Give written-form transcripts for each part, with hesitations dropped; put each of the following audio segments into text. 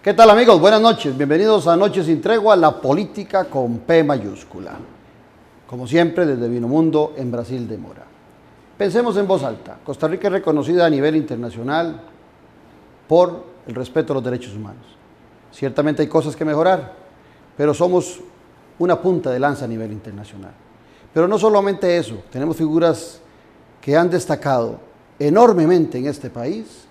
¿Qué tal, amigos? Buenas noches. Bienvenidos a Noches sin Tregua, la política con P mayúscula. Como siempre, desde Vinomundo en Brasil de Mora. Pensemos en voz alta. Costa Rica es reconocida a nivel internacional por el respeto a los derechos humanos. Ciertamente hay cosas que mejorar, pero somos una punta de lanza a nivel internacional. Pero no solamente eso, tenemos figuras que han destacado enormemente en este país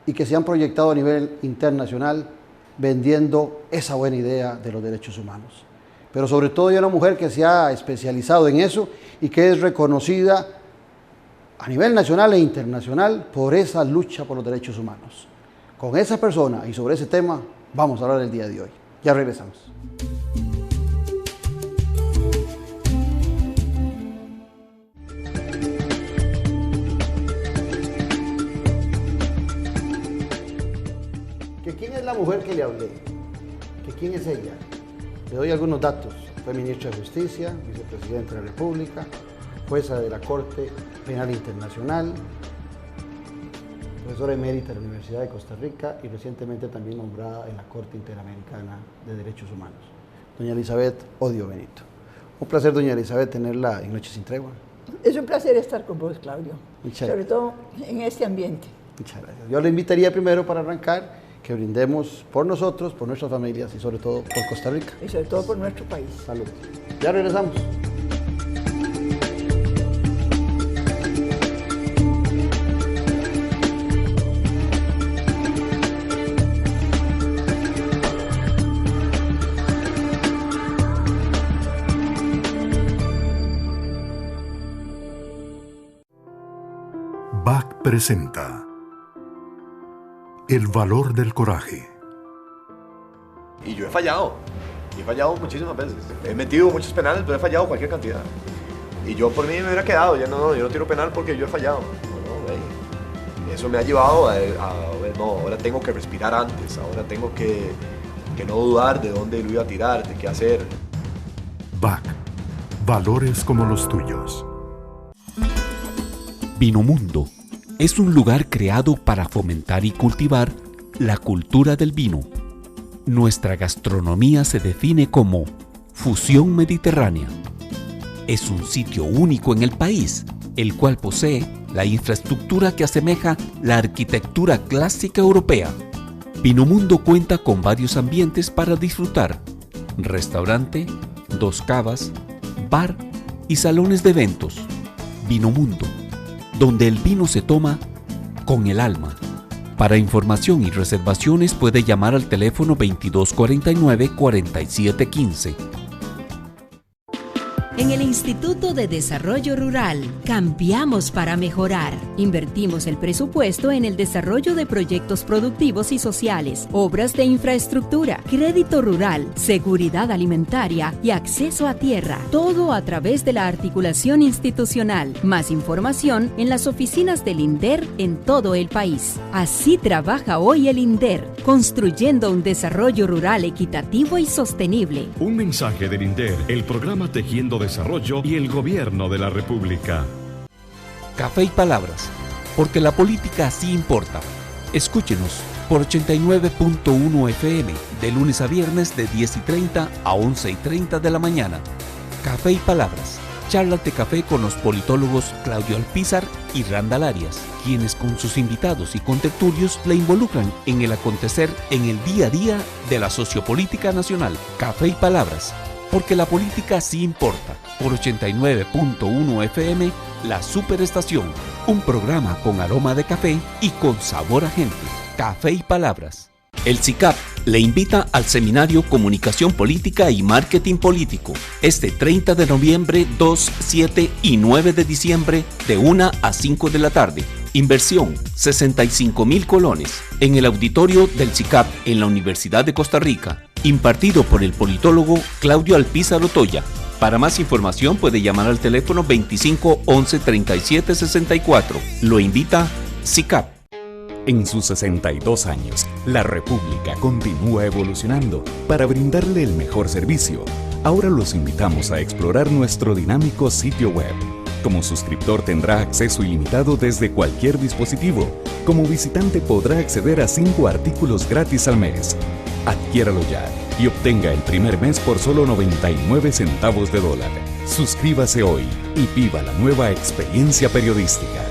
y que se han proyectado a nivel internacional vendiendo esa buena idea de los derechos humanos. Pero sobre todo hay una mujer que se ha especializado en eso y que es reconocida a nivel nacional e internacional por esa lucha por los derechos humanos. Con esa persona y sobre ese tema vamos a hablar el día de hoy. Ya regresamos. ¿Quién es la mujer que le hablé? ¿Quién es ella? Le doy algunos datos. Fue ministra de Justicia, vicepresidenta de la República, jueza de la Corte Penal Internacional, profesora emérita de la Universidad de Costa Rica y recientemente también nombrada en la Corte Interamericana de Derechos Humanos. Doña Elizabeth Odio Benito. Un placer, doña Elizabeth, tenerla en Noches sin Tregua. Es un placer estar con vos, Claudio. Muchas sobre todo en este ambiente. Muchas gracias. Yo le invitaría primero para arrancar que brindemos por nosotros, por nuestras familias y sobre todo por Costa Rica. Y sobre todo por nuestro país. Salud. Ya regresamos. BAC presenta El valor del coraje. Y yo he fallado muchísimas veces. He metido muchos penales, pero he fallado cualquier cantidad. Y yo por mí me hubiera quedado, yo no tiro penal porque yo he fallado. Eso me ha llevado ahora tengo que respirar antes, ahora tengo que no dudar de dónde lo iba a tirar, de qué hacer. BAC, valores como los tuyos. Vinomundo es un lugar creado para fomentar y cultivar la cultura del vino. Nuestra gastronomía se define como fusión mediterránea. Es un sitio único en el país, el cual posee la infraestructura que asemeja la arquitectura clásica europea. Vinomundo cuenta con varios ambientes para disfrutar: restaurante, 2 cavas, bar y salones de eventos. Vinomundo, donde el vino se toma con el alma. Para información y reservaciones puede llamar al teléfono 2249-4715. En el Instituto de Desarrollo Rural, cambiamos para mejorar. Invertimos el presupuesto en el desarrollo de proyectos productivos y sociales, obras de infraestructura, crédito rural, seguridad alimentaria y acceso a tierra. Todo a través de la articulación institucional. Más información en las oficinas del INDER en todo el país. Así trabaja hoy el INDER, construyendo un desarrollo rural equitativo y sostenible. Un mensaje del INDER, el programa Tejiendo Desarrollo y el Gobierno de la República. Café y palabras, porque la política sí importa. Escúchenos por 89.1 FM, de lunes a viernes de 10:30 a 11:30 de la mañana. Café y palabras, charlas de café con los politólogos Claudio Alpizar y Randall Arias, quienes con sus invitados y contertulios le involucran en el acontecer en el día a día de la sociopolítica nacional. Café y palabras, porque la política sí importa. Por 89.1 FM, La Superestación. Un programa con aroma de café y con sabor a gente. Café y palabras. El CICAP le invita al seminario Comunicación Política y Marketing Político este 30 de noviembre, 2, 7 y 9 de diciembre de 1 a 5 de la tarde. Inversión 65,000 colones en el auditorio del CICAP en la Universidad de Costa Rica, impartido por el politólogo Claudio Alpizar Otoya. Para más información puede llamar al teléfono 25 11 37 64. Lo invita CICAP. En sus 62 años, la República continúa evolucionando para brindarle el mejor servicio. Ahora los invitamos a explorar nuestro dinámico sitio web. Como suscriptor tendrá acceso ilimitado desde cualquier dispositivo. Como visitante podrá acceder a 5 artículos gratis al mes. Adquiéralo ya y obtenga el primer mes por solo 99 centavos de dólar. Suscríbase hoy y viva la nueva experiencia periodística.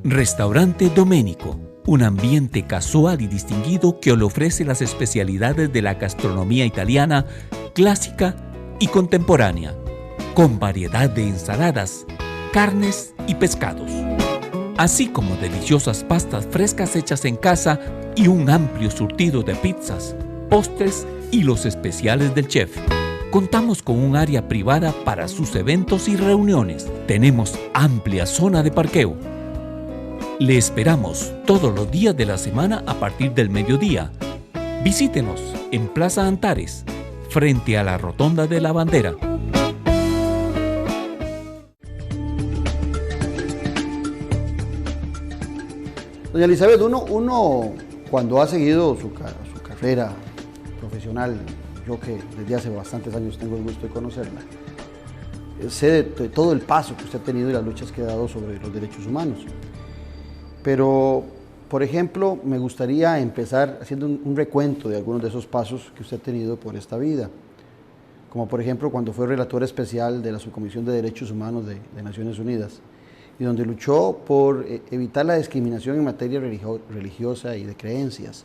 Restaurante Domenico, un ambiente casual y distinguido que le ofrece las especialidades de la gastronomía italiana clásica y contemporánea, con variedad de ensaladas, carnes y pescados, así como deliciosas pastas frescas hechas en casa y un amplio surtido de pizzas, postres y los especiales del chef. Contamos con un área privada para sus eventos y reuniones. Tenemos amplia zona de parqueo. Le esperamos todos los días de la semana a partir del mediodía. Visítenos en Plaza Antares, frente a la Rotonda de la Bandera. Doña Elizabeth, uno cuando ha seguido su carrera profesional, yo que desde hace bastantes años tengo el gusto de conocerla, sé de todo el paso que usted ha tenido y las luchas que ha dado sobre los derechos humanos. Pero, por ejemplo, me gustaría empezar haciendo un recuento de algunos de esos pasos que usted ha tenido por esta vida. Como por ejemplo cuando fue relator especial de la Subcomisión de Derechos Humanos de Naciones Unidas, y donde luchó por evitar la discriminación en materia religiosa y de creencias.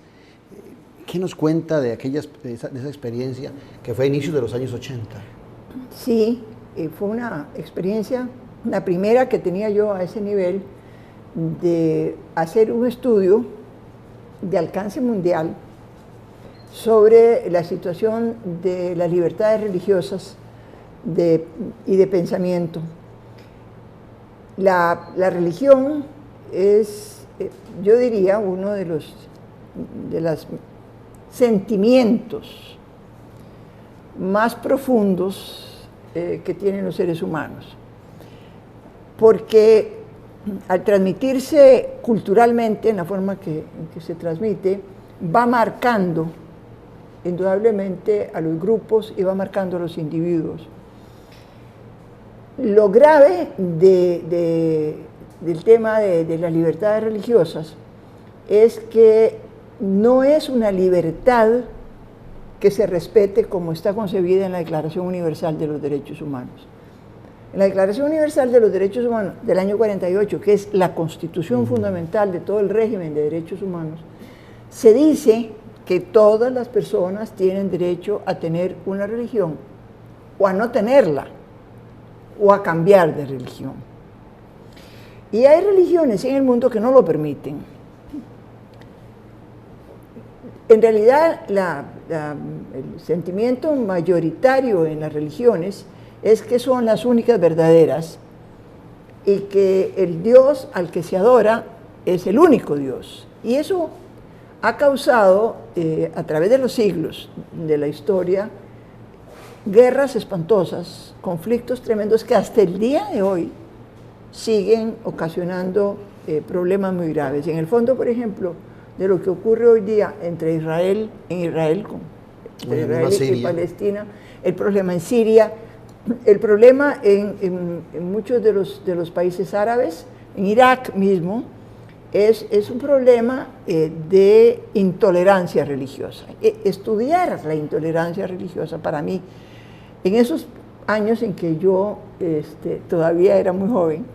¿Qué nos cuenta de esa experiencia que fue a inicios de los años 80? Sí, fue una experiencia, la primera que tenía yo a ese nivel, de hacer un estudio de alcance mundial sobre la situación de las libertades religiosas y de pensamiento. La religión es, yo diría, uno de los sentimientos más profundos que tienen los seres humanos, porque al transmitirse culturalmente, en la forma en que se transmite, va marcando indudablemente a los grupos y va marcando a los individuos. Lo grave del tema de las libertades religiosas es que no es una libertad que se respete como está concebida en la Declaración Universal de los Derechos Humanos. En la Declaración Universal de los Derechos Humanos del año 48, que es la constitución fundamental de todo el régimen de derechos humanos, se dice que todas las personas tienen derecho a tener una religión o a no tenerla, o a cambiar de religión. Y hay religiones en el mundo que no lo permiten. En realidad, el sentimiento mayoritario en las religiones es que son las únicas verdaderas y que el Dios al que se adora es el único Dios. Y eso ha causado, a través de los siglos de la historia, guerras espantosas, conflictos tremendos que hasta el día de hoy siguen ocasionando problemas muy graves. En el fondo, por ejemplo, de lo que ocurre hoy día entre Israel y Palestina, el problema en Siria, el problema en muchos de los países árabes, en Irak mismo, es un problema de intolerancia religiosa. Estudiar la intolerancia religiosa para mí, en esos años en que yo todavía era muy joven,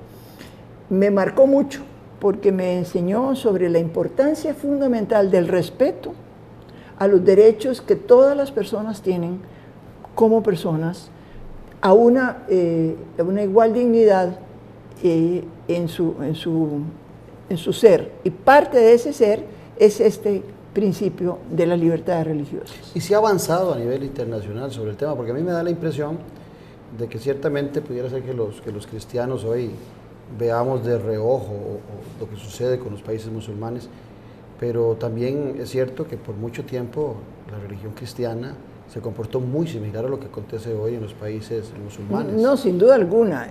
me marcó mucho porque me enseñó sobre la importancia fundamental del respeto a los derechos que todas las personas tienen como personas, a una igual dignidad en su ser. Y parte de ese ser es este principio de las libertades religiosas. ¿Y se ha avanzado a nivel internacional sobre el tema? Porque a mí me da la impresión de que ciertamente pudiera ser que los cristianos hoy veamos de reojo lo que sucede con los países musulmanes, pero también es cierto que por mucho tiempo la religión cristiana se comportó muy similar a lo que acontece hoy en los países musulmanes. No, sin duda alguna.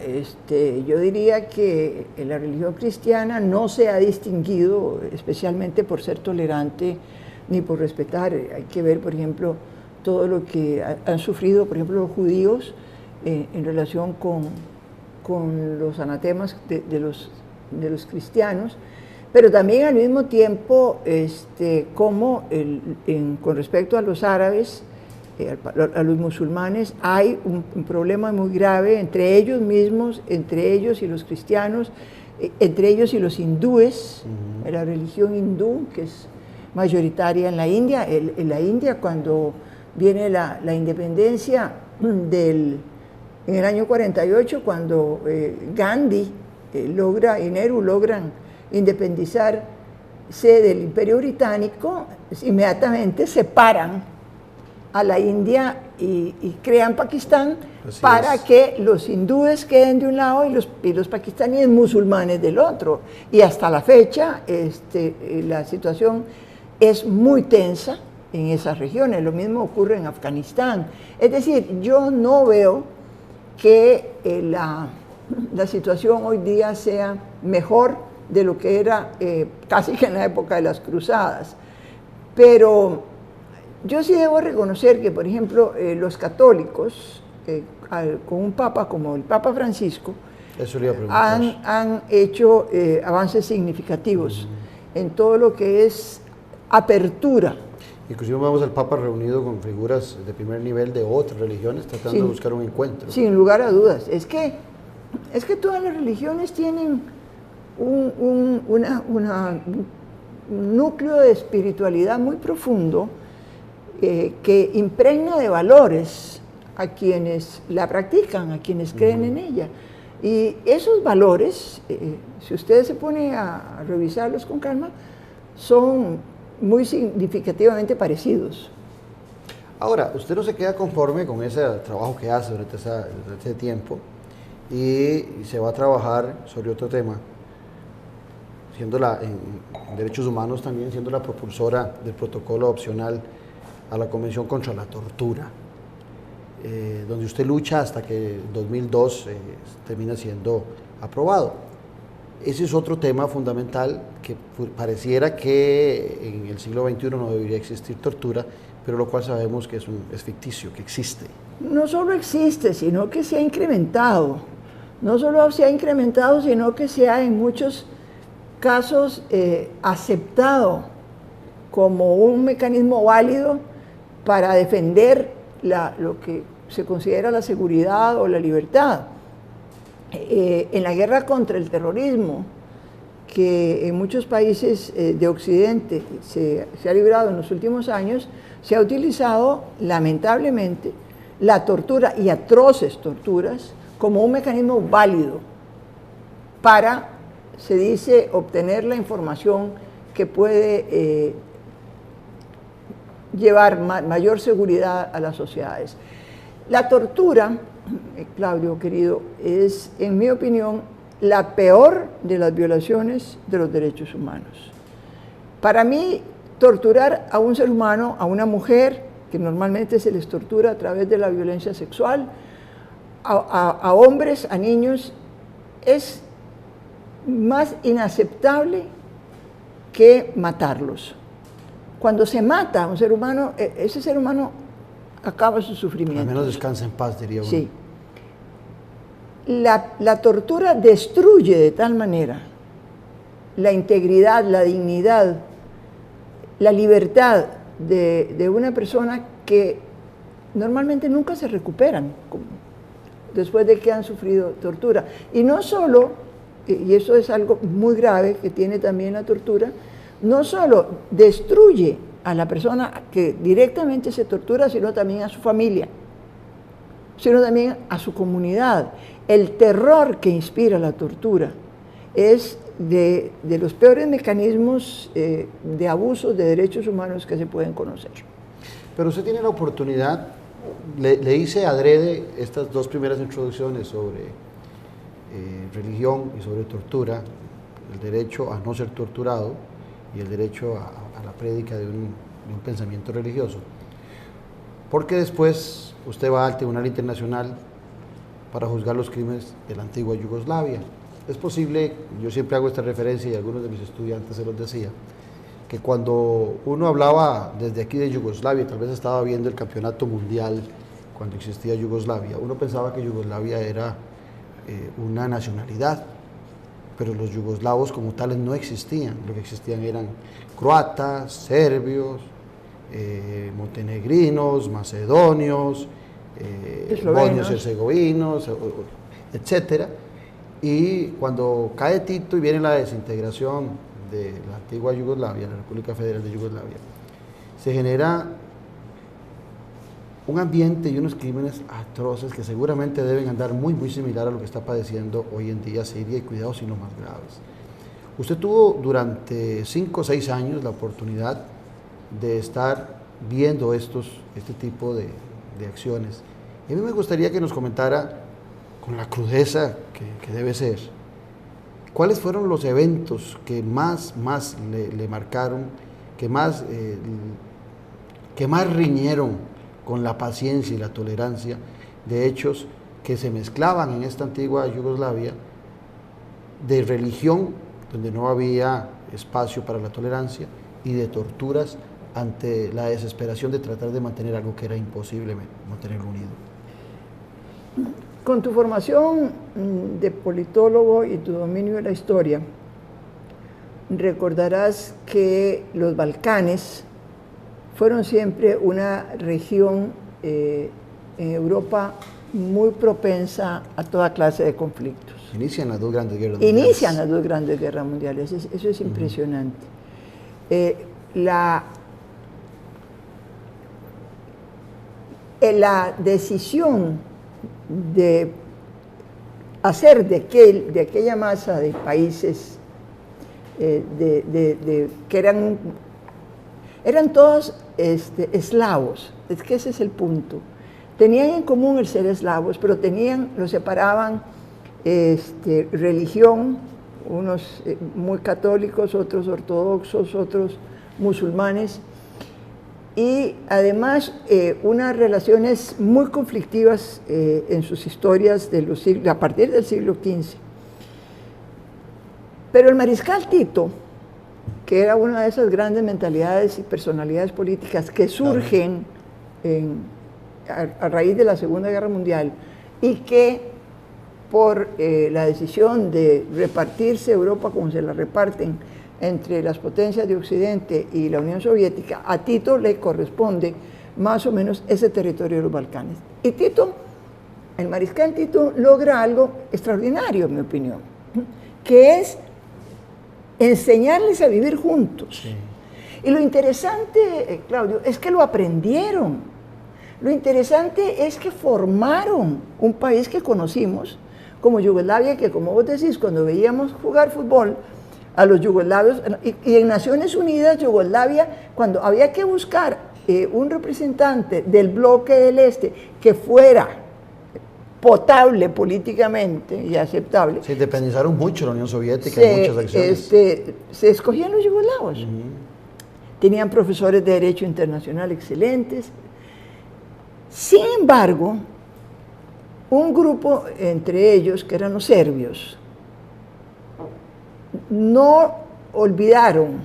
Yo diría que la religión cristiana no se ha distinguido especialmente por ser tolerante ni por respetar. Hay que ver, por ejemplo, todo lo que han sufrido, por ejemplo, los judíos en relación con los anatemas de los cristianos, pero también al mismo tiempo, como con respecto a los árabes, a los musulmanes, hay un problema muy grave entre ellos mismos, entre ellos y los cristianos, entre ellos y los hindúes, la religión hindú, que es mayoritaria en la India. En la India, cuando viene la independencia en el año 48, cuando Gandhi y Nehru logran independizarse del Imperio Británico, inmediatamente separan a la India y crean Pakistán. Así para es. Que los hindúes queden de un lado y los pakistaníes musulmanes del otro. Y hasta la fecha la situación es muy tensa en esas regiones. Lo mismo ocurre en Afganistán. Es decir, yo no veo que la situación hoy día sea mejor de lo que era casi que en la época de las cruzadas. Pero yo sí debo reconocer que, por ejemplo, los católicos, con un papa como el Papa Francisco, han hecho avances significativos en todo lo que es apertura. Inclusive vemos al Papa reunido con figuras de primer nivel de otras religiones tratando de buscar un encuentro. Sin lugar a dudas. Es que todas las religiones tienen un núcleo de espiritualidad muy profundo que impregna de valores a quienes la practican, a quienes creen en ella. Y esos valores, si ustedes se ponen a revisarlos con calma, son muy significativamente parecidos. Ahora, usted no se queda conforme con ese trabajo que hace durante ese tiempo y se va a trabajar sobre otro tema, siendo en derechos humanos también, siendo la propulsora del protocolo opcional a la Convención contra la Tortura, donde usted lucha hasta que en 2002 termina siendo aprobado. Ese es otro tema fundamental que pareciera que en el siglo XXI no debería existir tortura, pero lo cual sabemos que es ficticio, que existe. No solo existe, sino que se ha incrementado. No solo se ha incrementado, sino que se ha en muchos casos aceptado como un mecanismo válido para defender lo que se considera la seguridad o la libertad. En la guerra contra el terrorismo, que en muchos países de Occidente se ha librado en los últimos años, se ha utilizado lamentablemente la tortura y atroces torturas como un mecanismo válido para, se dice, obtener la información que puede llevar mayor seguridad a las sociedades. La tortura, Claudio querido, es, en mi opinión, la peor de las violaciones de los derechos humanos. Para mí, torturar a un ser humano, a una mujer, que normalmente se les tortura a través de la violencia sexual, a hombres, a niños, es más inaceptable que matarlos. Cuando se mata a un ser humano, ese ser humano acaba su sufrimiento. Al menos descansa en paz, diría uno. Sí. La tortura destruye de tal manera la integridad, la dignidad, la libertad de una persona que normalmente nunca se recuperan después de que han sufrido tortura. Y no solo, y eso es algo muy grave que tiene también la tortura, no solo destruye a la persona que directamente se tortura, sino también a su familia, sino también a su comunidad. El terror que inspira la tortura es de los peores mecanismos de abusos de derechos humanos que se pueden conocer. Pero usted tiene la oportunidad, le hice adrede estas dos primeras introducciones sobre religión y sobre tortura, el derecho a no ser torturado y el derecho a la prédica de un pensamiento religioso. Porque después usted va al Tribunal Internacional para juzgar los crímenes de la antigua Yugoslavia. Es posible, yo siempre hago esta referencia y algunos de mis estudiantes se los decía, que cuando uno hablaba desde aquí de Yugoslavia, tal vez estaba viendo el campeonato mundial cuando existía Yugoslavia, uno pensaba que Yugoslavia era una nacionalidad, pero los yugoslavos como tales no existían. Lo que existían eran croatas, serbios, montenegrinos, macedonios, bosnios, herzegovinos, etc. Y cuando cae Tito y viene la desintegración de la antigua Yugoslavia, la República Federal de Yugoslavia, se genera un ambiente y unos crímenes atroces que seguramente deben andar muy, muy similar a lo que está padeciendo hoy en día Siria, y cuidado si no más graves. Usted tuvo durante 5 o 6 años la oportunidad de estar viendo este tipo de acciones. Y a mí me gustaría que nos comentara, con la crudeza que debe ser, ¿cuáles fueron los eventos que más le marcaron, que más riñeron con la paciencia y la tolerancia de hechos que se mezclaban en esta antigua Yugoslavia, de religión, donde no había espacio para la tolerancia, y de torturas ante la desesperación de tratar de mantener algo que era imposible mantenerlo unido? Con tu formación de politólogo y tu dominio de la historia, recordarás que los Balcanes fueron siempre una región en Europa muy propensa a toda clase de conflictos. Inician las dos grandes guerras mundiales. Inician las dos grandes guerras mundiales, eso es impresionante. La decisión de hacer de aquella masa de países que eran todos eslavos, es que ese es el punto. Tenían en común el ser eslavos, pero los separaban religión, unos muy católicos, otros ortodoxos, otros musulmanes, y además unas relaciones muy conflictivas en sus historias a partir del siglo XV. Pero el mariscal Tito, que era una de esas grandes mentalidades y personalidades políticas que surgen a raíz de la Segunda Guerra Mundial, y que por la decisión de repartirse Europa como se la reparten entre las potencias de Occidente y la Unión Soviética, a Tito le corresponde más o menos ese territorio de los Balcanes. Y el mariscal Tito logra algo extraordinario, en mi opinión, que es enseñarles a vivir juntos. Sí. Y lo interesante, Claudio, es que lo aprendieron. Lo interesante es que formaron un país que conocimos como Yugoslavia, que como vos decís, cuando veíamos jugar fútbol a los yugoslavios, y en Naciones Unidas, Yugoslavia, cuando había que buscar un representante del bloque del Este que fuera potable políticamente y aceptable. Se independizaron mucho la Unión Soviética en muchas acciones. Se escogían los yugoslavos. Tenían profesores de Derecho Internacional excelentes. Sin embargo, un grupo entre ellos, que eran los serbios, no olvidaron,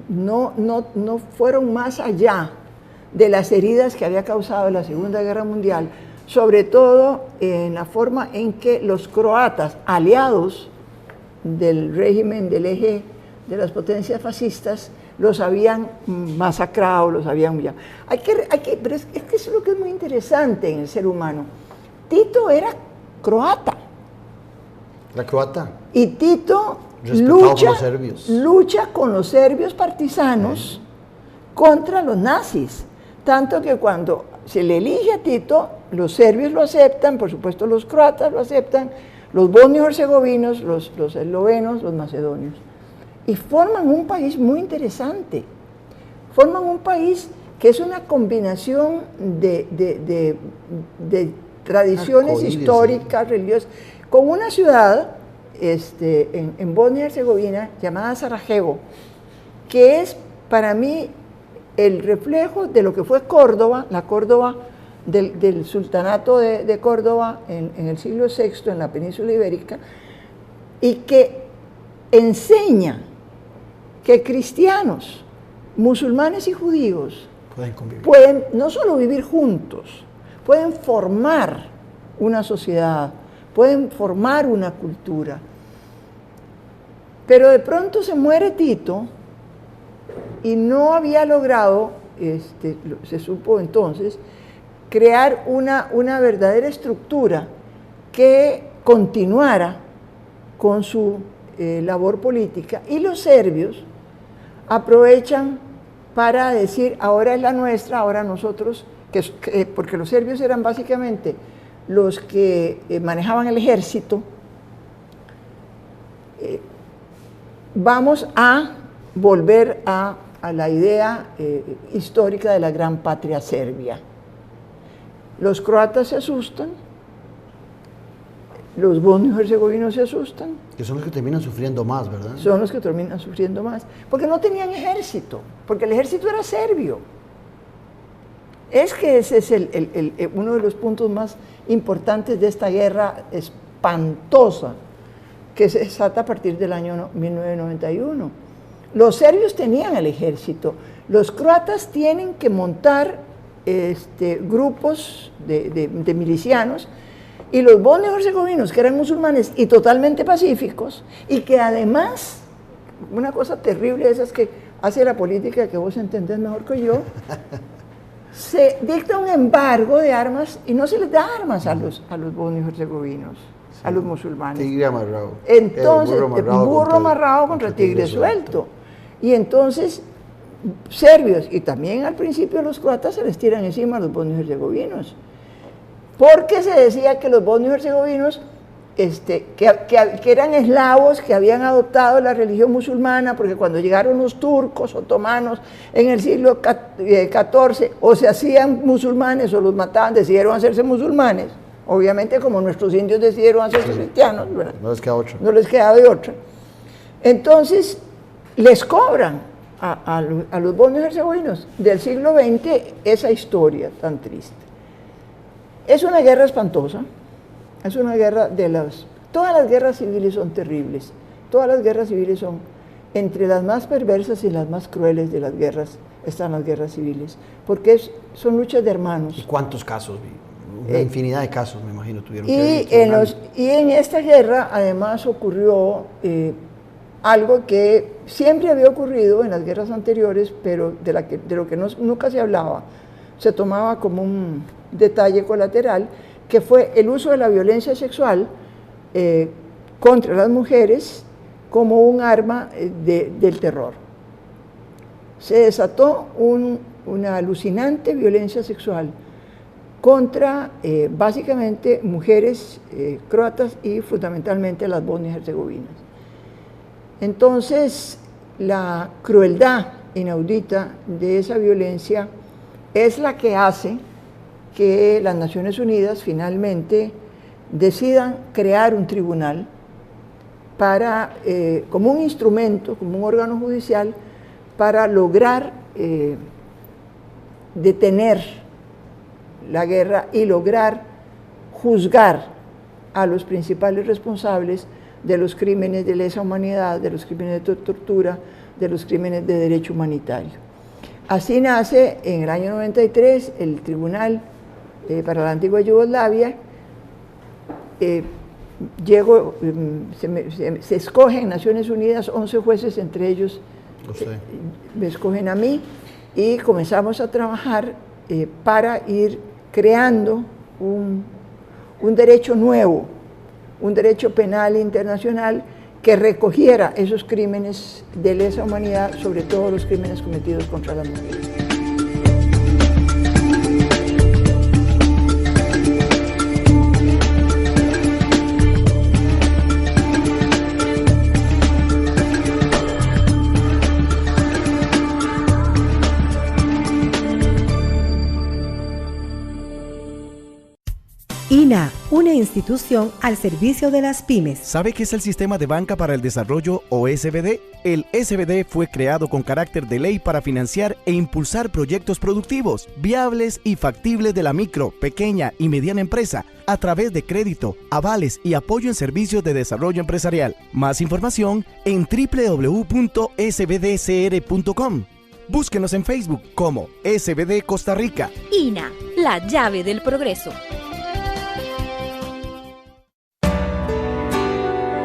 no fueron más allá de las heridas que había causado la Segunda Guerra Mundial, sobre todo en la forma en que los croatas, aliados del régimen del eje de las potencias fascistas, los habían masacrado, los habían humillado. Pero es que eso es lo que es muy interesante en el ser humano. Tito era croata. ¿La croata? Y Tito lucha con los serbios partisanos contra los nazis. Tanto que cuando se le elige a Tito, los serbios lo aceptan, por supuesto los croatas lo aceptan, los bosnios herzegovinos, los eslovenos, los macedonios. Y forman un país muy interesante. Forman un país que es una combinación de tradiciones históricas, religiosas, con una ciudad en Bosnia y Herzegovina llamada Sarajevo, que es para mí el reflejo de lo que fue Córdoba, la Córdoba del sultanato de Córdoba en el siglo VI en la península ibérica, y que enseña que cristianos, musulmanes y judíos pueden no solo vivir juntos, pueden formar una sociedad, pueden formar una cultura. Pero de pronto se muere Tito y no había logrado, se supo entonces, crear una verdadera estructura que continuara con su labor política. Y los serbios aprovechan para decir, ahora es la nuestra, ahora nosotros, porque los serbios eran básicamente los que manejaban el ejército, vamos a volver a la idea histórica de la gran patria serbia. Los croatas se asustan, los bosnios-herzegovinos se asustan. Que son los que terminan sufriendo más, ¿verdad? Son los que terminan sufriendo más, porque no tenían ejército, porque el ejército era serbio. Es que ese es uno de los puntos más importantes de esta guerra espantosa que se desata a partir del año 1991. Los serbios tenían el ejército, los croatas tienen que montar grupos de milicianos, y los bosnios herzegovinos, que eran musulmanes y totalmente pacíficos, y que además, una cosa terrible de esas que hace la política, que vos entendés mejor que yo, se dicta un embargo de armas y no se les da armas a los bosnios herzegovinos, sí, a los musulmanes. Tigre amarrado. Entonces, burro amarrado contra tigre suelto. Y entonces, serbios y también al principio los croatas se les tiran encima a los bosnios herzegovinos. Porque se decía que los bosnios herzegovinos, que eran eslavos, que habían adoptado la religión musulmana, porque cuando llegaron los turcos otomanos en el siglo XIV, o se hacían musulmanes o los mataban, decidieron hacerse musulmanes, obviamente como nuestros indios decidieron hacerse cristianos, ¿verdad? No les queda otra. No les queda de otra. Entonces, les cobran a los bosnios herzegovinos del siglo XX esa historia tan triste. Es una guerra espantosa, es una guerra todas las guerras civiles son terribles, todas las guerras civiles son, entre las más perversas y las más crueles de las guerras, están las guerras civiles, porque son luchas de hermanos. ¿Y cuántos casos? Una infinidad de casos, me imagino, tuvieron y en esta guerra, además, ocurrió algo que siempre había ocurrido en las guerras anteriores, pero de lo que nunca se hablaba, se tomaba como un detalle colateral, que fue el uso de la violencia sexual contra las mujeres como un arma del terror. Se desató una alucinante violencia sexual contra básicamente mujeres croatas y fundamentalmente las bosnias herzegovinas. Entonces, la crueldad inaudita de esa violencia es la que hace que las Naciones Unidas finalmente decidan crear un tribunal para, como un instrumento, como un órgano judicial, para lograr detener la guerra y lograr juzgar a los principales responsables de los crímenes de lesa humanidad, de los crímenes de tortura, de los crímenes de derecho humanitario. Así nace en el año 93 el Tribunal para la antigua Yugoslavia. Se escogen en Naciones Unidas 11 jueces, entre ellos me escogen a mí, y comenzamos a trabajar para ir creando un derecho nuevo, un derecho penal internacional que recogiera esos crímenes de lesa humanidad, sobre todo los crímenes cometidos contra las mujeres. INA, una institución al servicio de las pymes. ¿Sabe qué es el Sistema de Banca para el Desarrollo o SBD? El SBD fue creado con carácter de ley para financiar e impulsar proyectos productivos, viables y factibles de la micro, pequeña y mediana empresa, a través de crédito, avales y apoyo en servicios de desarrollo empresarial. Más información en www.sbdcr.com. Búsquenos en Facebook como SBD Costa Rica. INA, la llave del progreso.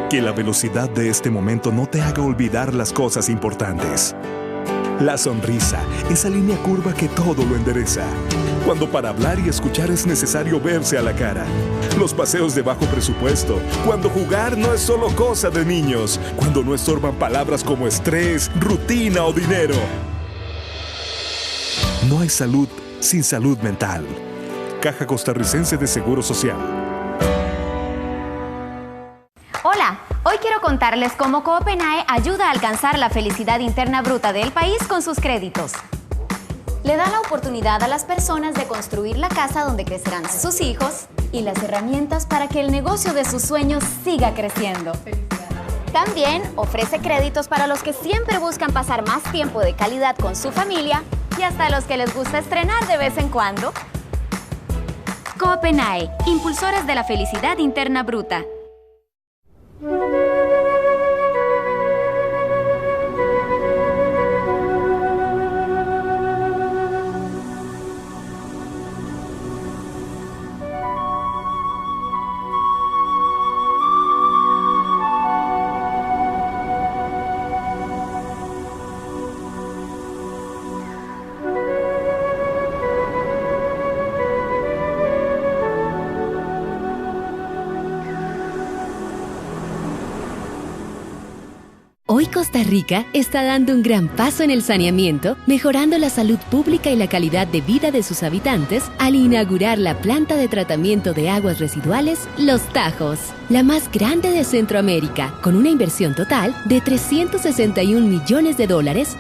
Que la velocidad de este momento no te haga olvidar las cosas importantes. La sonrisa, esa línea curva que todo lo endereza. Cuando para hablar y escuchar es necesario verse a la cara. Los paseos de bajo presupuesto. Cuando jugar no es solo cosa de niños. Cuando no estorban palabras como estrés, rutina o dinero. No hay salud sin salud mental. Caja Costarricense de Seguro Social. Hola, hoy quiero contarles cómo Copenae ayuda a alcanzar la felicidad interna bruta del país con sus créditos. Le da la oportunidad a las personas de construir la casa donde crecerán sus hijos y las herramientas para que el negocio de sus sueños siga creciendo. También ofrece créditos para los que siempre buscan pasar más tiempo de calidad con su familia y hasta a los que les gusta estrenar de vez en cuando. Copenae, impulsores de la felicidad interna bruta. Hoy Costa Rica está dando un gran paso en el saneamiento, mejorando la salud pública y la calidad de vida de sus habitantes al inaugurar la planta de tratamiento de aguas residuales Los Tajos, la más grande de Centroamérica. Con una inversión total de $361 millones,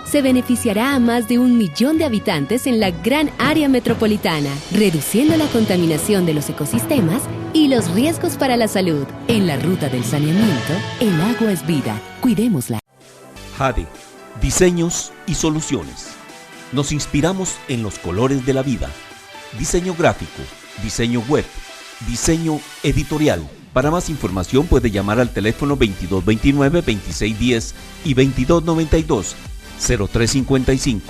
se beneficiará a más de 1 millón de habitantes en la gran área metropolitana, reduciendo la contaminación de los ecosistemas y los riesgos para la salud. En la ruta del saneamiento, el agua es vida. Cuidémosla. Jade, diseños y soluciones. Nos inspiramos en los colores de la vida. Diseño gráfico, diseño web, diseño editorial. Para más información puede llamar al teléfono 2229-2610 y 2292-0355.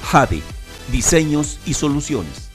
Jade, diseños y soluciones.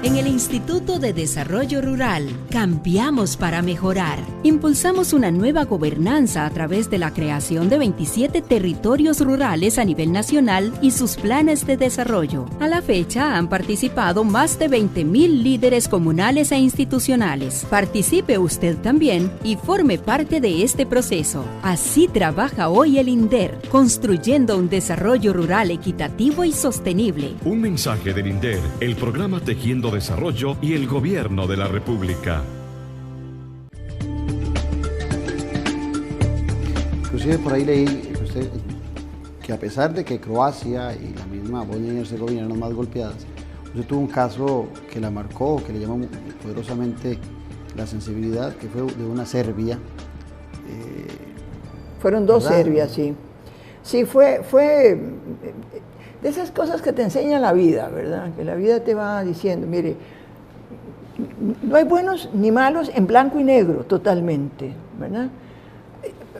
En el Instituto de Desarrollo Rural, cambiamos para mejorar. Impulsamos una nueva gobernanza a través de la creación de 27 territorios rurales a nivel nacional y sus planes de desarrollo. A la fecha han participado más de 20,000 líderes comunales e institucionales. Participe usted también y forme parte de este proceso. Así trabaja hoy el INDER, construyendo un desarrollo rural equitativo y sostenible. Un mensaje del INDER, el programa Tejiendo Desarrollo y el Gobierno de la República. Inclusive por ahí leí que a pesar de que Croacia y la misma Bosnia y Herzegovina eran las más golpeadas, usted tuvo un caso que la marcó, que le llamó poderosamente la sensibilidad, que fue de una Serbia. Fueron dos Serbias, sí. Sí, fue de esas cosas que te enseña la vida, ¿verdad? Que la vida te va diciendo, mire, no hay buenos ni malos en blanco y negro totalmente, ¿verdad?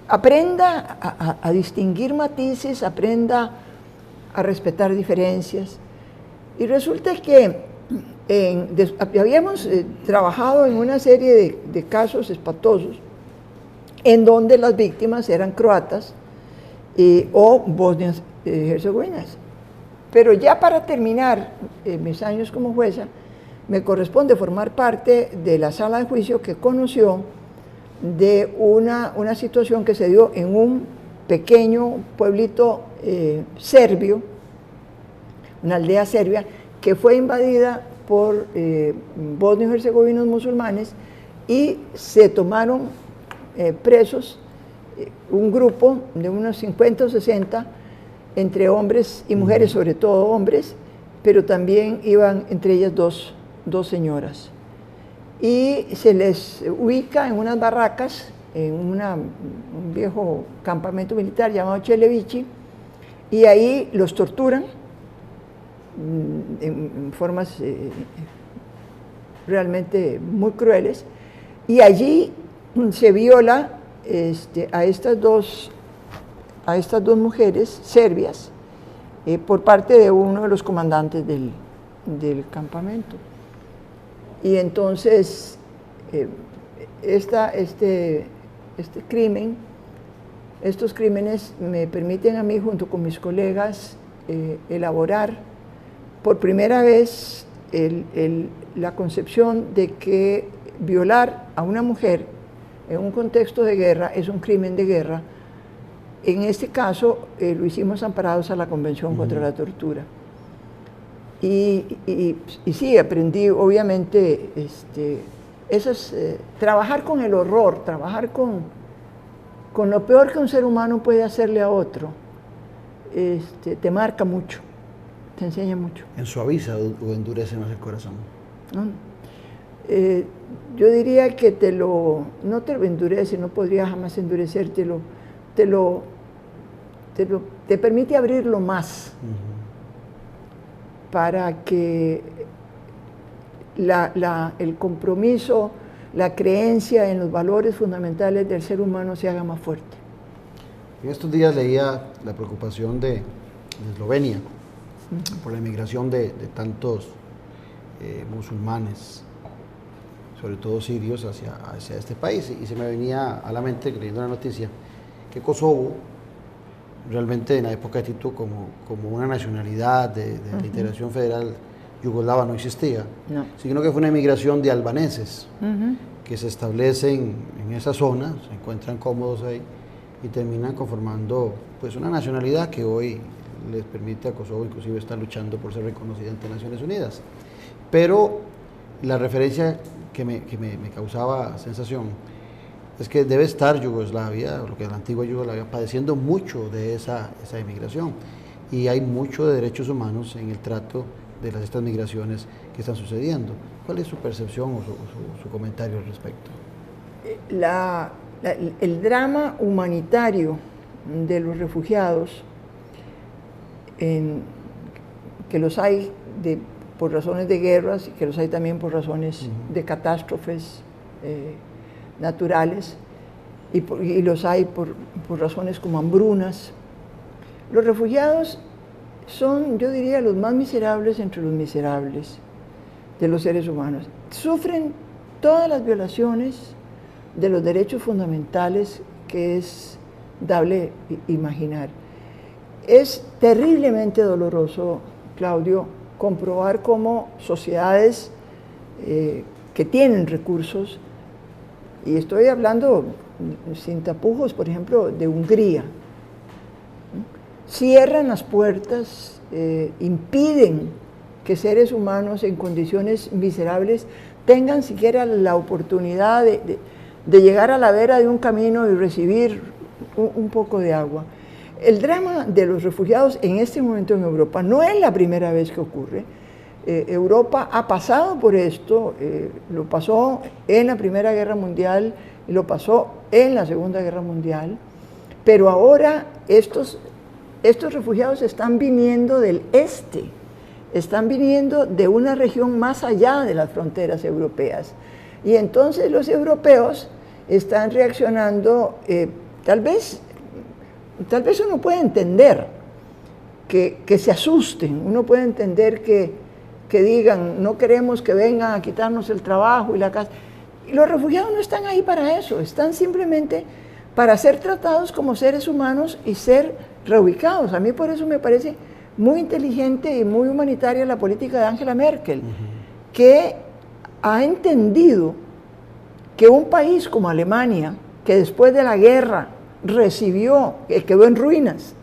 Aprenda a distinguir matices, aprenda a respetar diferencias. Y resulta que habíamos trabajado en una serie de casos espantosos en donde las víctimas eran croatas o bosnias herzegovinas. Pero ya para terminar mis años como jueza, me corresponde formar parte de la sala de juicio que conoció de una situación que se dio en un pequeño pueblito serbio, una aldea serbia, que fue invadida por bosnios herzegovinos musulmanes y se tomaron presos un grupo de unos 50 o 60 entre hombres y mujeres, sobre todo hombres, pero también iban entre ellas dos señoras. Y se les ubica en unas barracas, en un viejo campamento militar llamado Chelevichi, y ahí los torturan en formas realmente muy crueles, y allí se viola a estas dos mujeres serbias por parte de uno de los comandantes del campamento. Y entonces este este crimen. Estos crímenes me permiten a mí, junto con mis colegas, elaborar por primera vez la concepción de que violar a una mujer en un contexto de guerra es un crimen de guerra. En este caso lo hicimos amparados a la Convención contra la Tortura. Y sí, aprendí obviamente trabajar con el horror, trabajar con lo peor que un ser humano puede hacerle a otro. Te marca mucho, te enseña mucho. ¿Ensuaviza o endurece más el corazón? No, yo diría que no te lo endurece, no podría jamás endurecértelo, te permite abrirlo más para que el compromiso, la creencia en los valores fundamentales del ser humano se haga más fuerte. En estos días leía la preocupación de Eslovenia por la inmigración de tantos musulmanes, sobre todo sirios, hacia este país, y se me venía a la mente, leyendo la noticia, que Kosovo realmente en la época de Tito como una nacionalidad de la integración federal yugoslava no existía, sino que fue una inmigración de albaneses que se establecen en esa zona, se encuentran cómodos ahí y terminan conformando pues una nacionalidad que hoy les permite a Kosovo inclusive estar luchando por ser reconocida ante Naciones Unidas. Pero la referencia que me causaba sensación es que debe estar Yugoslavia, lo que es la antigua Yugoslavia, padeciendo mucho de esa inmigración, y hay mucho de derechos humanos en el trato de estas migraciones que están sucediendo. ¿Cuál es su percepción o su comentario al respecto? El drama humanitario de los refugiados, que los hay por razones de guerras y que los hay también por razones de catástrofes naturales, y los hay por razones como hambrunas. Los refugiados son, yo diría, los más miserables entre los miserables de los seres humanos. Sufren todas las violaciones de los derechos fundamentales que es dable imaginar. Es terriblemente doloroso, Claudio, comprobar cómo sociedades que tienen recursos, y estoy hablando sin tapujos, por ejemplo, de Hungría, cierran las puertas, impiden que seres humanos en condiciones miserables tengan siquiera la oportunidad de llegar a la vera de un camino y recibir un poco de agua. El drama de los refugiados en este momento en Europa no es la primera vez que ocurre. Europa ha pasado por esto, lo pasó en la Primera Guerra Mundial y lo pasó en la Segunda Guerra Mundial, pero ahora estos refugiados están viniendo del este, están viniendo de una región más allá de las fronteras europeas, y entonces los europeos están reaccionando, tal vez uno puede entender que se asusten, uno puede entender que digan, no queremos que vengan a quitarnos el trabajo y la casa. Y los refugiados no están ahí para eso, están simplemente para ser tratados como seres humanos y ser reubicados. A mí por eso me parece muy inteligente y muy humanitaria la política de Angela Merkel, que ha entendido que un país como Alemania, que después de la guerra quedó en ruinas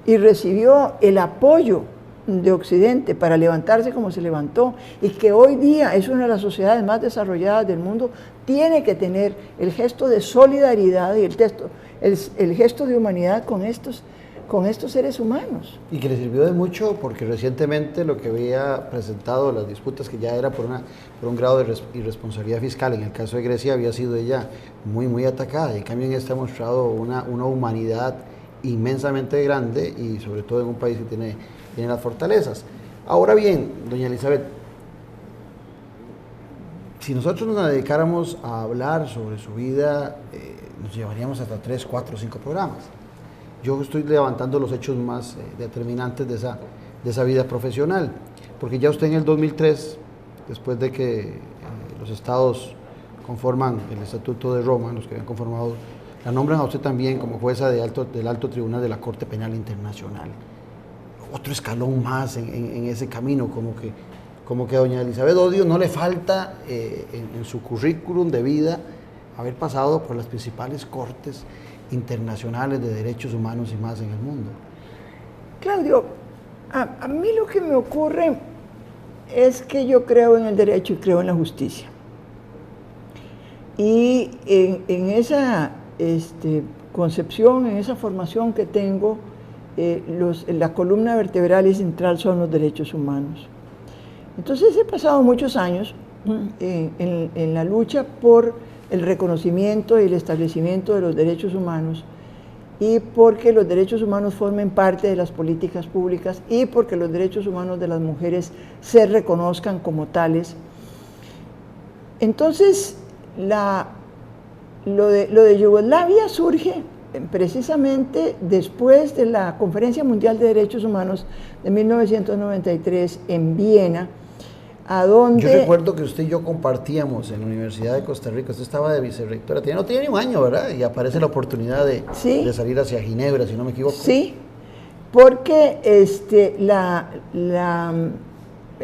y recibió el apoyo de Occidente para levantarse como se levantó, y que hoy día es una de las sociedades más desarrolladas del mundo, tiene que tener el gesto de solidaridad y el gesto de humanidad con estos seres humanos. Y que le sirvió de mucho porque recientemente lo que había presentado, las disputas que ya era por un grado de irresponsabilidad fiscal, en el caso de Grecia había sido ella muy atacada, y en cambio en este ha mostrado una humanidad inmensamente grande, y sobre todo en un país que tiene las fortalezas. Ahora bien, doña Elizabeth, si nosotros nos dedicáramos a hablar sobre su vida, nos llevaríamos hasta 3, 4, 5 programas. Yo estoy levantando los hechos más determinantes de esa vida profesional, porque ya usted en el 2003, después de que los estados conforman el Estatuto de Roma, los que habían conformado la nombran a usted también como jueza del Alto Tribunal de la Corte Penal Internacional. Otro escalón más en ese camino, como que a doña Elizabeth Odio no le falta en su currículum de vida haber pasado por las principales cortes internacionales de derechos humanos y más en el mundo. Claudio, a mí lo que me ocurre es que yo creo en el derecho y creo en la justicia. Y en esa concepción, en esa formación que tengo, la columna vertebral y central son los derechos humanos. Entonces he pasado muchos años en la lucha por el reconocimiento y el establecimiento de los derechos humanos, y porque los derechos humanos formen parte de las políticas públicas y porque los derechos humanos de las mujeres se reconozcan como tales. Entonces, lo de Yugoslavia surge precisamente después de la Conferencia Mundial de Derechos Humanos de 1993 en Viena, a donde... Yo recuerdo que usted y yo compartíamos en la Universidad de Costa Rica, usted estaba de vicerrectora, no tenía ni un año, ¿verdad? Y aparece la oportunidad de salir hacia Ginebra, si no me equivoco. Sí, porque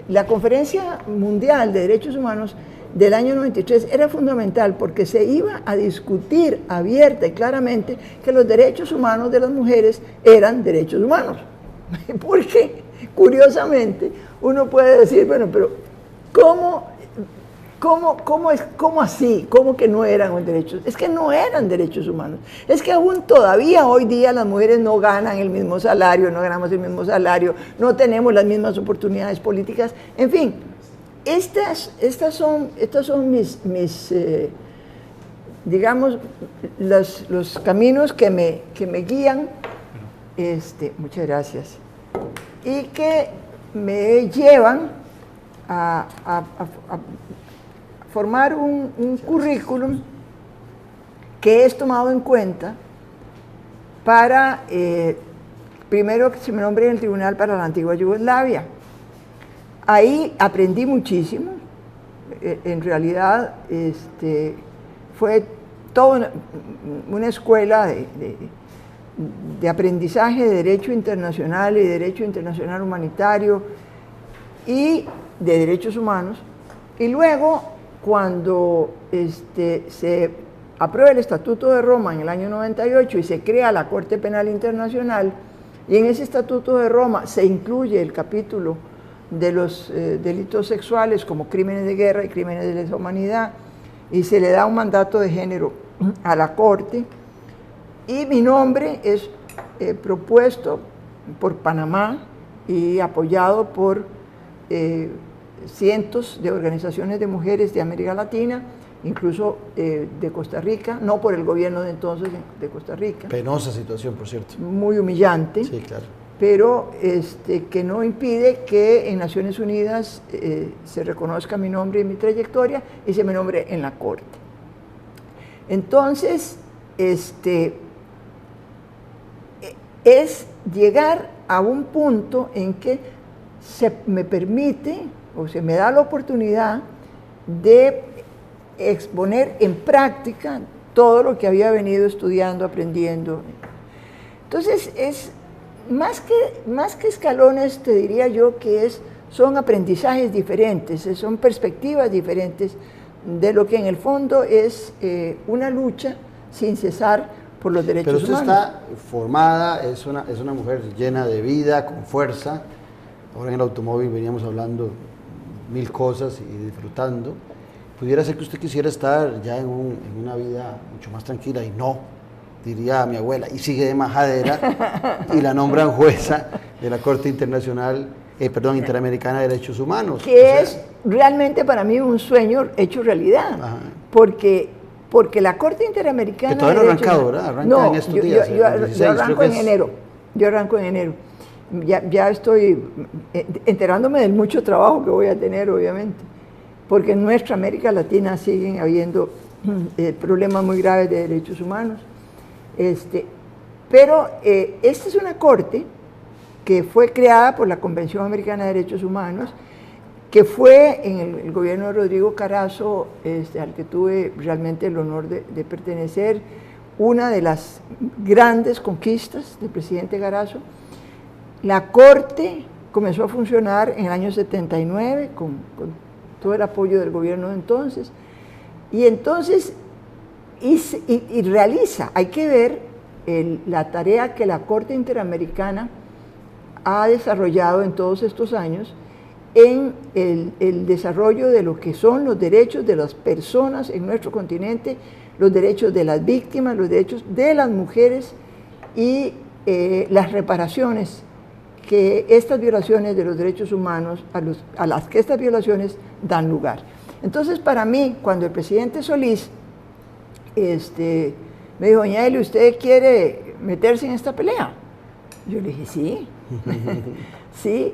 la Conferencia Mundial de Derechos Humanos del año 93 era fundamental porque se iba a discutir abierta y claramente que los derechos humanos de las mujeres eran derechos humanos. Porque, curiosamente, uno puede decir, bueno, pero ¿cómo así? ¿Cómo que no eran derechos? Es que no eran derechos humanos. Es que aún todavía hoy día las mujeres no ganan el mismo salario, no ganamos el mismo salario, no tenemos las mismas oportunidades políticas. En fin, estas son mis digamos, los caminos que me guían. Muchas gracias. Y que me llevan a formar un currículum que es tomado en cuenta para, primero, que se me nombre en el Tribunal para la Antigua Yugoslavia. Ahí aprendí muchísimo. En realidad fue toda una escuela de aprendizaje de Derecho Internacional y Derecho Internacional Humanitario y de Derechos Humanos. Y luego, cuando se aprueba el Estatuto de Roma en el año 98 y se crea la Corte Penal Internacional, y en ese Estatuto de Roma se incluye el capítulo de los delitos sexuales como crímenes de guerra y crímenes de lesa humanidad, y se le da un mandato de género a la Corte, y mi nombre es propuesto por Panamá y apoyado por cientos de organizaciones de mujeres de América Latina, incluso de Costa Rica, no por el gobierno de entonces de Costa Rica. Penosa situación, por cierto. Muy humillante. Sí, claro. Pero que no impide que en Naciones Unidas se reconozca mi nombre y mi trayectoria y se me nombre en la Corte. Entonces, es llegar a un punto en que se me permite o se me da la oportunidad de exponer en práctica todo lo que había venido estudiando, aprendiendo. Entonces, es más que escalones, te diría yo que son aprendizajes diferentes, son perspectivas diferentes de lo que en el fondo es una lucha sin cesar por los derechos humanos. Pero usted está formada, es una mujer llena de vida, con fuerza. Ahora en el automóvil veníamos hablando mil cosas y disfrutando. Pudiera ser que usted quisiera estar ya en una vida mucho más tranquila y no, diría mi abuela, y sigue de majadera y la nombran jueza de la Corte Interamericana de Derechos Humanos. Que es realmente para mí un sueño hecho realidad, porque la Corte Interamericana... Que todavía no ha arrancado, ¿verdad? Arranca en estos días. Yo arranco en enero. Yo arranco en enero. Ya estoy enterándome del mucho trabajo que voy a tener, obviamente, porque en nuestra América Latina siguen habiendo problemas muy graves de derechos humanos. Pero esta es una corte que fue creada por la Convención Americana de Derechos Humanos, que fue en el gobierno de Rodrigo Carazo, al que tuve realmente el honor de pertenecer, una de las grandes conquistas del presidente Garazo. La Corte comenzó a funcionar en el año 79 con todo el apoyo del gobierno de entonces, y entonces y realiza, hay que ver la tarea que la Corte Interamericana ha desarrollado en todos estos años en el desarrollo de lo que son los derechos de las personas en nuestro continente, los derechos de las víctimas, los derechos de las mujeres y las reparaciones que estas violaciones de los derechos humanos, a las que estas violaciones dan lugar. Entonces, para mí, cuando el presidente Solís me dijo, doña Eli, ¿usted quiere meterse en esta pelea? Yo le dije, sí. Sí,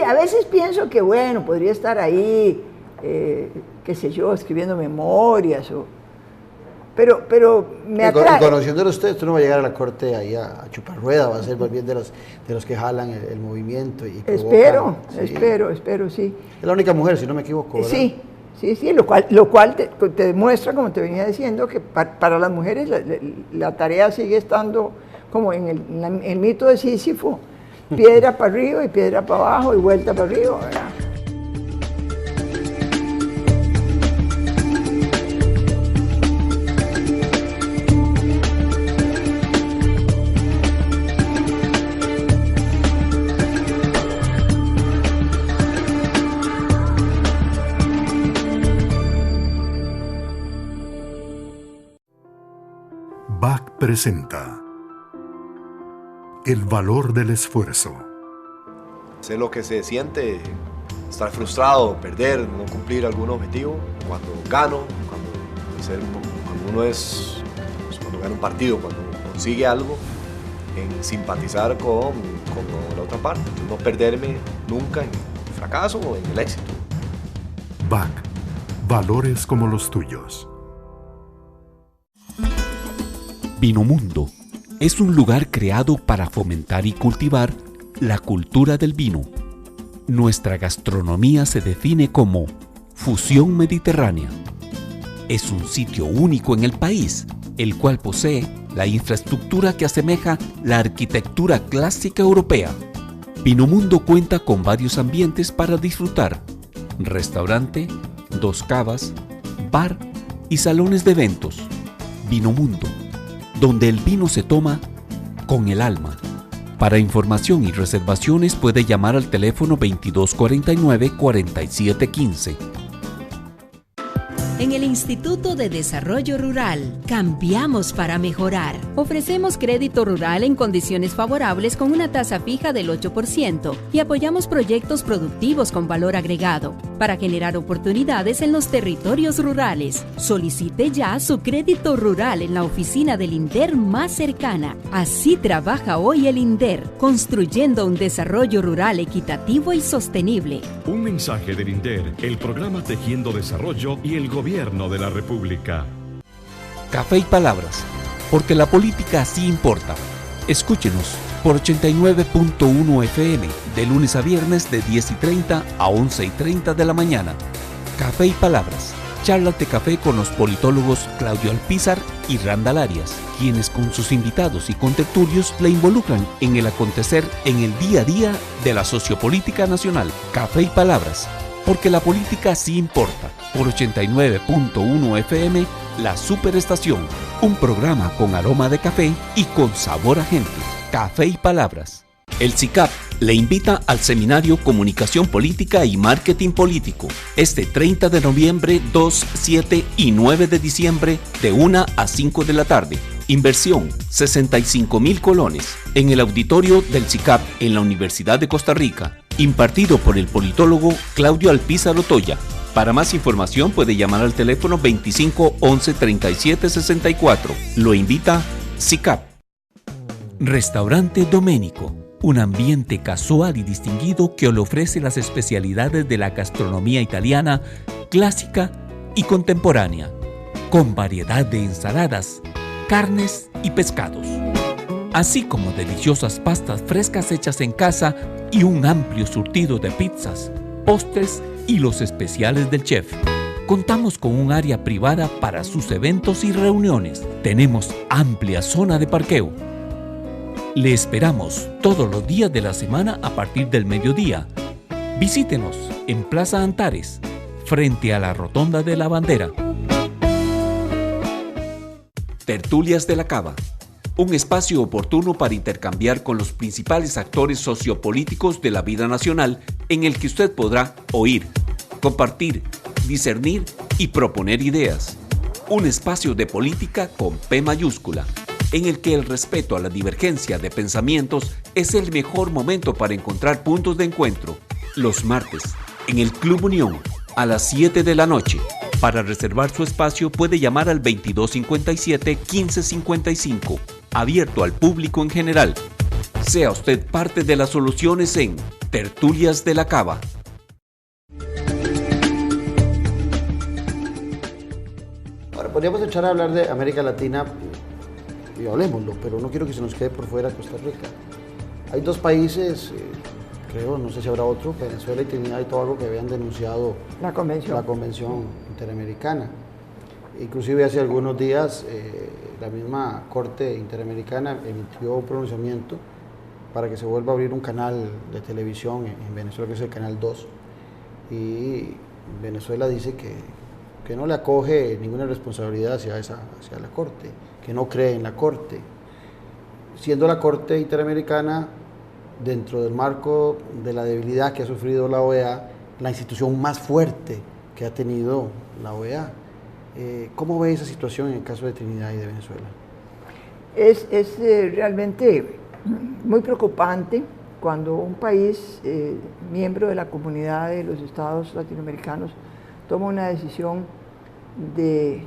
a veces pienso que, bueno, podría estar ahí, qué sé yo, escribiendo memorias, pero me atrae. Conociéndolo usted no va a llegar a la corte ahí a chupar rueda, va a ser más bien de los que jalan el movimiento. Y espero, sí. Es la única mujer, si no me equivoco, ¿verdad? Sí, lo cual te demuestra, como te venía diciendo, que para las mujeres la tarea sigue estando como en el mito de Sísifo, piedra para arriba y piedra para abajo y vuelta para arriba, ¿verdad? BAC presenta el valor del esfuerzo. Sé lo que se siente estar frustrado, perder, no cumplir algún objetivo. Cuando gano, cuando gana un partido, cuando consigue algo, en simpatizar con la otra parte. No perderme nunca en el fracaso o en el éxito. BAC, valores como los tuyos. Vinomundo es un lugar creado para fomentar y cultivar la cultura del vino. Nuestra gastronomía se define como fusión mediterránea. Es un sitio único en el país, el cual posee la infraestructura que asemeja la arquitectura clásica europea. Vinomundo cuenta con varios ambientes para disfrutar: restaurante, 2 cavas, bar y salones de eventos. Vinomundo, donde el vino se toma con el alma. Para información y reservaciones puede llamar al teléfono 2249-4715. En el Instituto de Desarrollo Rural, cambiamos para mejorar. Ofrecemos crédito rural en condiciones favorables con una tasa fija del 8% y apoyamos proyectos productivos con valor agregado para generar oportunidades en los territorios rurales. Solicite ya su crédito rural en la oficina del INDER más cercana. Así trabaja hoy el INDER, construyendo un desarrollo rural equitativo y sostenible. Un mensaje del INDER, el programa Tejiendo Desarrollo y el Gobierno de la República. Café y palabras, porque la política sí importa. Escúchenos por 89.1 FM, de lunes a viernes de 10:30 a 11:30 de la mañana. Café y palabras, charlas de café con los politólogos Claudio Alpizar y Randall Arias, quienes con sus invitados y contertulios la involucran en el acontecer en el día a día de la sociopolítica nacional. Café y palabras, porque la política sí importa. Por 89.1 FM, La Superestación, un programa con aroma de café y con sabor a gente. Café y palabras. El CICAP le invita al seminario Comunicación Política y Marketing Político este 30 de noviembre, 2, 7 y 9 de diciembre de 1 a 5 de la tarde. Inversión 65,000 colones en el auditorio del CICAP en la Universidad de Costa Rica, impartido por el politólogo Claudio Alpizar Otoya. Para más información puede llamar al teléfono 25 11 37 64. Lo invita CICAP. Restaurante Doménico, un ambiente casual y distinguido que le ofrece las especialidades de la gastronomía italiana, clásica y contemporánea, con variedad de ensaladas, carnes y pescados, así como deliciosas pastas frescas hechas en casa y un amplio surtido de pizzas, postres y los especiales del chef. Contamos con un área privada para sus eventos y reuniones. Tenemos amplia zona de parqueo. Le esperamos todos los días de la semana a partir del mediodía. Visítenos en Plaza Antares, frente a la Rotonda de la Bandera. Tertulias de la Cava. Un espacio oportuno para intercambiar con los principales actores sociopolíticos de la vida nacional, en el que usted podrá oír, compartir, discernir y proponer ideas. Un espacio de política con P mayúscula, en el que el respeto a la divergencia de pensamientos es el mejor momento para encontrar puntos de encuentro. Los martes, en el Club Unión, a las 7 de la noche. Para reservar su espacio puede llamar al 2257-1555, abierto al público en general. Sea usted parte de las soluciones en Tertulias de la Cava. Ahora, podríamos echar a hablar de América Latina, y hablemoslo, pero no quiero que se nos quede por fuera Costa Rica. Hay dos países, creo, no sé si habrá otro, Venezuela y Trinidad y Tobago, que habían denunciado la Convención Interamericana. Inclusive hace algunos días la misma Corte Interamericana emitió un pronunciamiento para que se vuelva a abrir un canal de televisión en Venezuela, que es el Canal 2, y Venezuela dice que no le acoge ninguna responsabilidad hacia la Corte, que no cree en la Corte, siendo la Corte Interamericana, dentro del marco de la debilidad que ha sufrido la OEA, la institución más fuerte que ha tenido la OEA. ¿Cómo ve esa situación en el caso de Trinidad y de Venezuela? Es realmente muy preocupante cuando un país miembro de la comunidad de los estados latinoamericanos toma una decisión de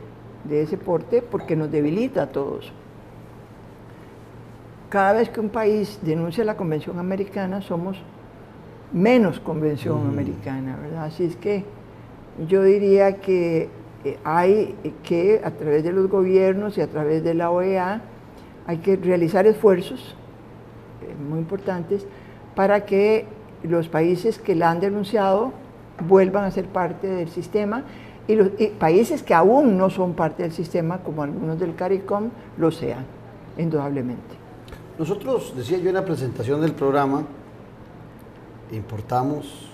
ese porte, porque nos debilita a todos. Cada vez que un país denuncia la Convención Americana, somos menos Convención Americana, ¿verdad? Así es que yo diría que hay que, a través de los gobiernos y a través de la OEA, hay que realizar esfuerzos muy importantes para que los países que la han denunciado vuelvan a ser parte del sistema, y países que aún no son parte del sistema, como algunos del CARICOM, lo sean, indudablemente. Nosotros, decía yo en la presentación del programa, importamos,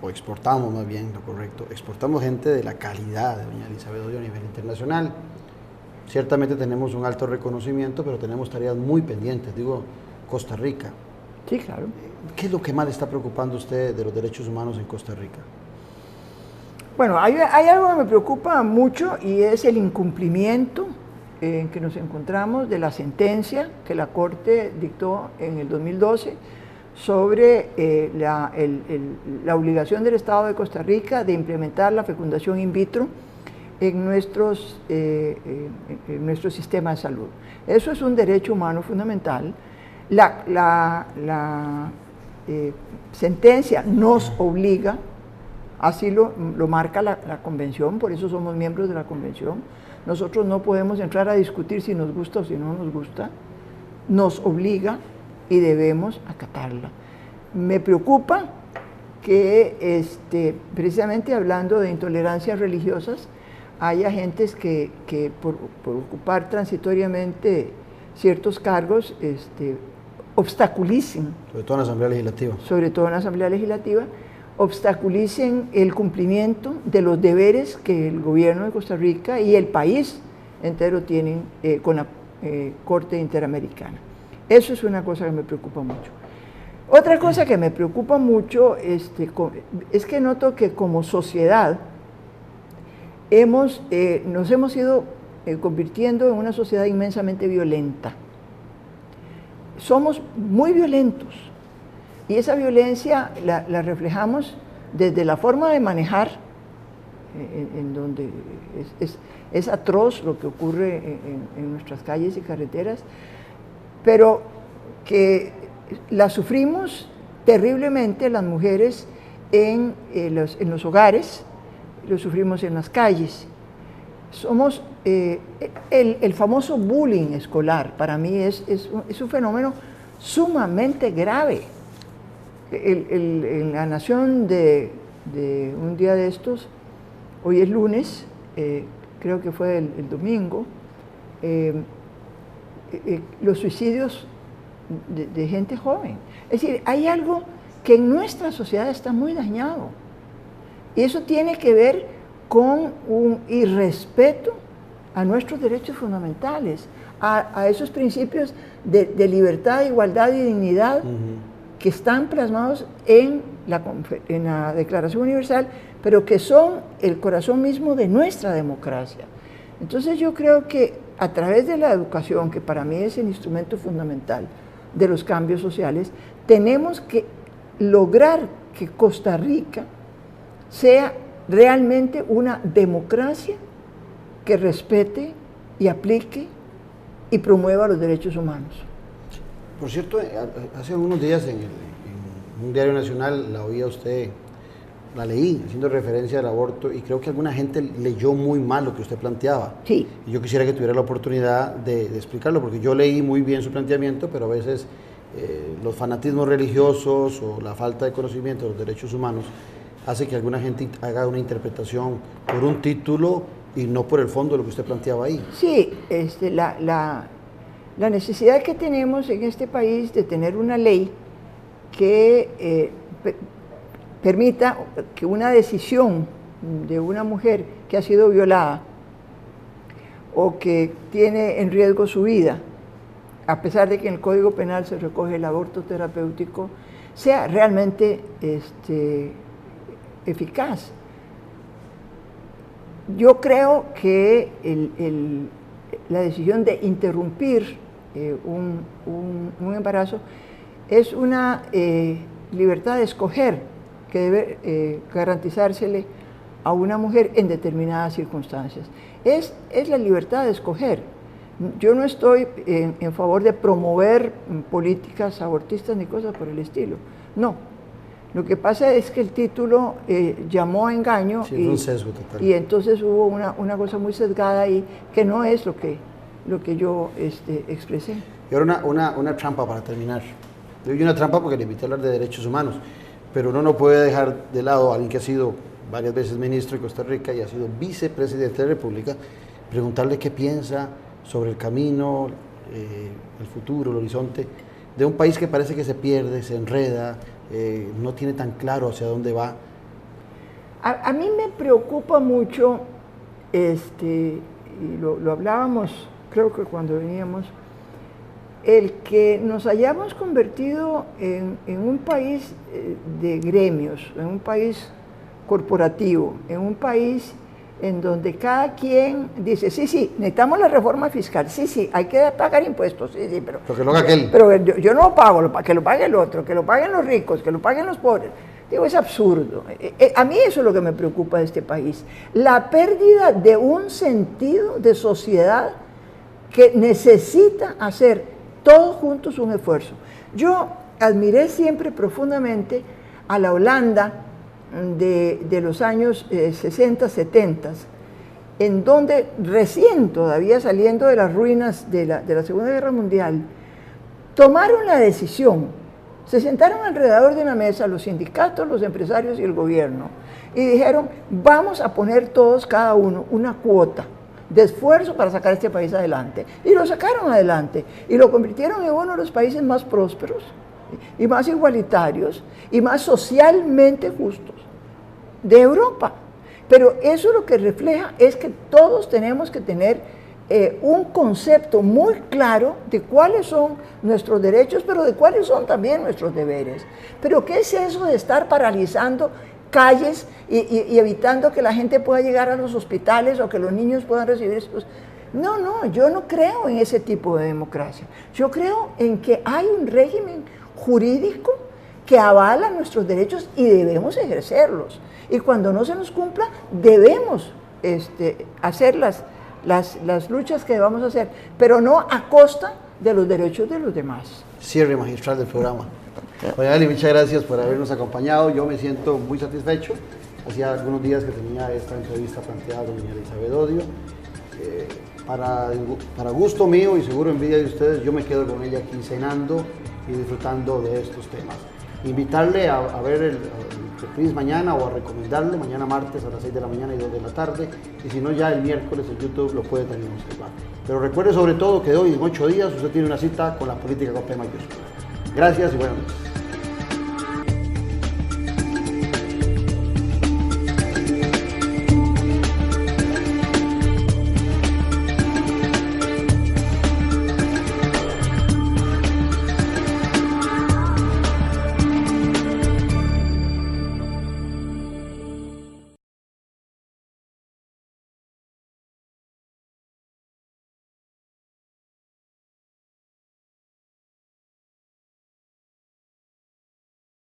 o exportamos más bien, lo correcto, exportamos gente de la calidad de doña Elizabeth Hoyo a nivel internacional. Ciertamente tenemos un alto reconocimiento, pero tenemos tareas muy pendientes, digo, Costa Rica. Sí, claro. ¿Qué es lo que más le está preocupando a usted de los derechos humanos en Costa Rica? Bueno, hay algo que me preocupa mucho, y es el incumplimiento en que nos encontramos de la sentencia que la Corte dictó en el 2012 sobre la obligación del Estado de Costa Rica de implementar la fecundación in vitro en nuestro sistema de salud. Eso es un derecho humano fundamental. La sentencia nos obliga, así lo marca la Convención, por eso somos miembros de la Convención. Nosotros no podemos entrar a discutir si nos gusta o si no nos gusta. Nos obliga y debemos acatarla. Me preocupa que precisamente hablando de intolerancias religiosas, haya gentes que por ocupar transitoriamente ciertos cargos obstaculicen. Sobre todo en la Asamblea Legislativa. Sobre todo en la Asamblea Legislativa, obstaculicen el cumplimiento de los deberes que el gobierno de Costa Rica y el país entero tienen con la Corte Interamericana. Eso es una cosa que me preocupa mucho. Otra cosa que me preocupa mucho es que noto que como sociedad nos hemos ido convirtiendo en una sociedad inmensamente violenta. Somos muy violentos, y esa violencia la reflejamos desde la forma de manejar, en donde es atroz lo que ocurre en nuestras calles y carreteras, pero que la sufrimos terriblemente las mujeres en los hogares, lo sufrimos en las calles. Somos el famoso bullying escolar, para mí es un fenómeno sumamente grave. En La Nación de un día de estos Hoy es lunes, creo que fue el domingo, los suicidios de gente joven. Es decir, hay algo que en nuestra sociedad está muy dañado. Y eso tiene que ver con un irrespeto a nuestros derechos fundamentales, a esos principios de libertad, igualdad y dignidad que están plasmados en la Declaración Universal, pero que son el corazón mismo de nuestra democracia. Entonces yo creo que a través de la educación, que para mí es el instrumento fundamental de los cambios sociales, tenemos que lograr que Costa Rica sea realmente una democracia que respete y aplique y promueva los derechos humanos. Por cierto, hace unos días en un diario nacional la oía usted, la leí, haciendo referencia al aborto, y creo que alguna gente leyó muy mal lo que usted planteaba. Sí. Y yo quisiera que tuviera la oportunidad de explicarlo, porque yo leí muy bien su planteamiento, pero a veces los fanatismos religiosos o la falta de conocimiento de los derechos humanos hace que alguna gente haga una interpretación por un título y no por el fondo de lo que usted planteaba ahí. Sí, la necesidad que tenemos en este país de tener una ley que permita que una decisión de una mujer que ha sido violada o que tiene en riesgo su vida, a pesar de que en el Código Penal se recoge el aborto terapéutico, sea realmente eficaz. Yo creo que la decisión de interrumpir un embarazo es una libertad de escoger que debe garantizársele a una mujer en determinadas circunstancias. Es la libertad de escoger. Yo no estoy en favor de promover políticas abortistas ni cosas por el estilo. No. Lo que pasa es que el título llamó a engaño, sí, un sesgo total. Y entonces hubo una cosa muy sesgada ahí que no es lo que yo expresé. Y ahora una trampa para terminar. Yo digo una trampa porque le invité a hablar de derechos humanos, pero uno no puede dejar de lado a alguien que ha sido varias veces ministro de Costa Rica y ha sido vicepresidente de la República, preguntarle qué piensa sobre el camino, el futuro, el horizonte de un país que parece que se pierde, se enreda, no tiene tan claro hacia dónde va. A mí me preocupa mucho, y lo hablábamos, creo que cuando veníamos, el que nos hayamos convertido en un país de gremios, en un país corporativo, en un país en donde cada quien dice, sí, necesitamos la reforma fiscal, sí, hay que pagar impuestos, sí, pero que lo haga aquel. Pero yo no lo pago, que lo pague el otro, que lo paguen los ricos, que lo paguen los pobres. Digo, es absurdo. A mí eso es lo que me preocupa de este país. La pérdida de un sentido de sociedad que necesita hacer todos juntos un esfuerzo. Yo admiré siempre profundamente a la Holanda de los años 60, 70, en donde recién todavía saliendo de las ruinas de la Segunda Guerra Mundial, tomaron la decisión, se sentaron alrededor de una mesa los sindicatos, los empresarios y el gobierno, y dijeron, vamos a poner todos, cada uno, una cuota de esfuerzo para sacar este país adelante. Y lo sacaron adelante, y lo convirtieron en uno de los países más prósperos, y más igualitarios, y más socialmente justos de Europa. Pero eso lo que refleja es que todos tenemos que tener un concepto muy claro de cuáles son nuestros derechos, pero de cuáles son también nuestros deberes. Pero ¿qué es eso de estar paralizando calles y evitando que la gente pueda llegar a los hospitales o que los niños puedan recibir esos? No, yo no creo en ese tipo de democracia. Yo creo en que hay un régimen jurídico que avala nuestros derechos y debemos ejercerlos. Y cuando no se nos cumpla, debemos hacer las luchas que debamos hacer, pero no a costa de los derechos de los demás. Cierre magistral del programa. Doña Eli, muchas gracias por habernos acompañado. Yo me siento muy satisfecho. Hacía algunos días que tenía esta entrevista planteada con doña Elizabeth Odio. Para gusto mío y seguro envidia de ustedes, yo me quedo con ella aquí cenando y disfrutando de estos temas. Invitarle a ver el reprise mañana o a recomendarlo mañana martes a las 6 de la mañana y 2 de la tarde, y si no ya el miércoles en YouTube lo puede también observar. Pero recuerde sobre todo que hoy en 8 días usted tiene una cita con la política con P mayúscula. Gracias y buenas noches.